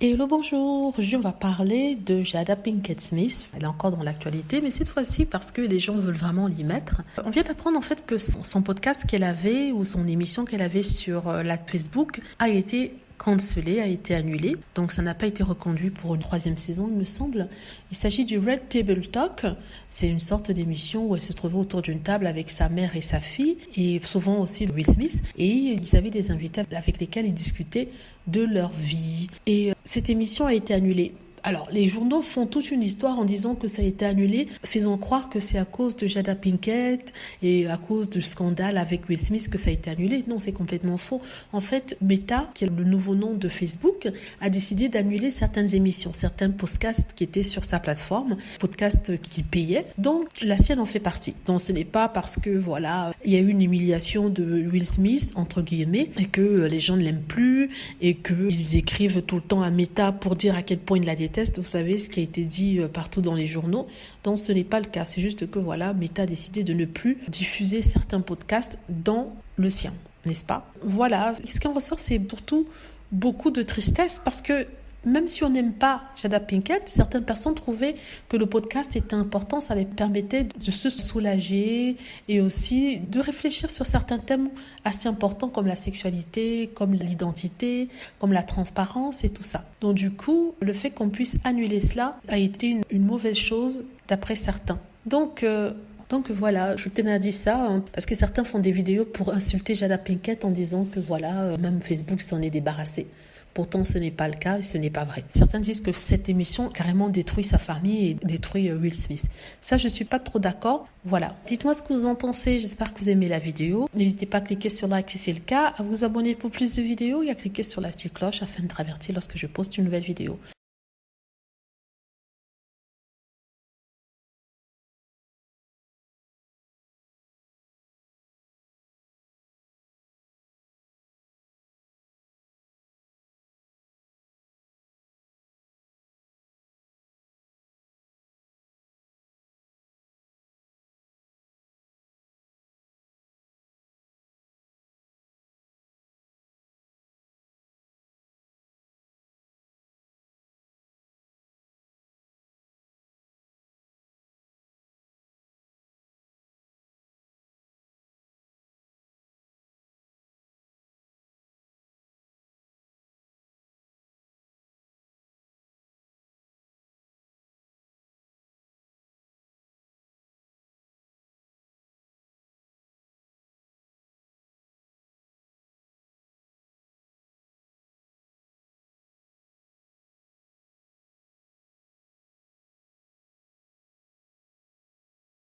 Hello, bonjour. Aujourd'hui, on va parler de Jada Pinkett Smith. Elle est encore dans l'actualité, mais cette fois-ci parce que les gens veulent vraiment l'y mettre. On vient d'apprendre en fait que son podcast qu'elle avait ou son émission qu'elle avait sur la Facebook a été cancellé, a été annulé. Donc ça n'a pas été reconduit pour une troisième saison, il me semble. Il s'agit du Red Table Talk. C'est une sorte d'émission où elle se trouvait autour d'une table avec sa mère et sa fille, et souvent aussi Will Smith. Et ils avaient des invités avec lesquels ils discutaient de leur vie. Et cette émission a été annulée. Alors, les journaux font toute une histoire en disant que ça a été annulé, faisant croire que c'est à cause de Jada Pinkett et à cause du scandale avec Will Smith que ça a été annulé. Non, c'est complètement faux. En fait, Meta, qui est le nouveau nom de Facebook, a décidé d'annuler certaines émissions, certains podcasts qui étaient sur sa plateforme, podcasts qu'il payait. Donc, la sienne en fait partie. Donc, ce n'est pas parce que, voilà, il y a eu une humiliation de Will Smith, entre guillemets, et que les gens ne l'aiment plus et qu'ils écrivent tout le temps à Meta pour dire à quel point il la déteste. Vous savez ce qui a été dit partout dans les journaux. Donc ce n'est pas le cas. C'est juste que voilà, Meta a décidé de ne plus diffuser certains podcasts dans le sien, n'est-ce pas? Voilà. Ce qui en ressort, c'est surtout beaucoup de tristesse parce que même si on n'aime pas Jada Pinkett, certaines personnes trouvaient que le podcast était important, ça les permettait de se soulager et aussi de réfléchir sur certains thèmes assez importants comme la sexualité, comme l'identité, comme la transparence et tout ça. Donc du coup, le fait qu'on puisse annuler cela a été une mauvaise chose d'après certains. Donc voilà, je tenais à dire ça, parce que certains font des vidéos pour insulter Jada Pinkett en disant que voilà, même Facebook s'en est débarrassé. Pourtant, ce n'est pas le cas et ce n'est pas vrai. Certains disent que cette émission carrément détruit sa famille et détruit Will Smith. Ça, je ne suis pas trop d'accord. Voilà. Dites-moi ce que vous en pensez. J'espère que vous aimez la vidéo. N'hésitez pas à cliquer sur like si c'est le cas, à vous abonner pour plus de vidéos et à cliquer sur la petite cloche afin d'être averti lorsque je poste une nouvelle vidéo.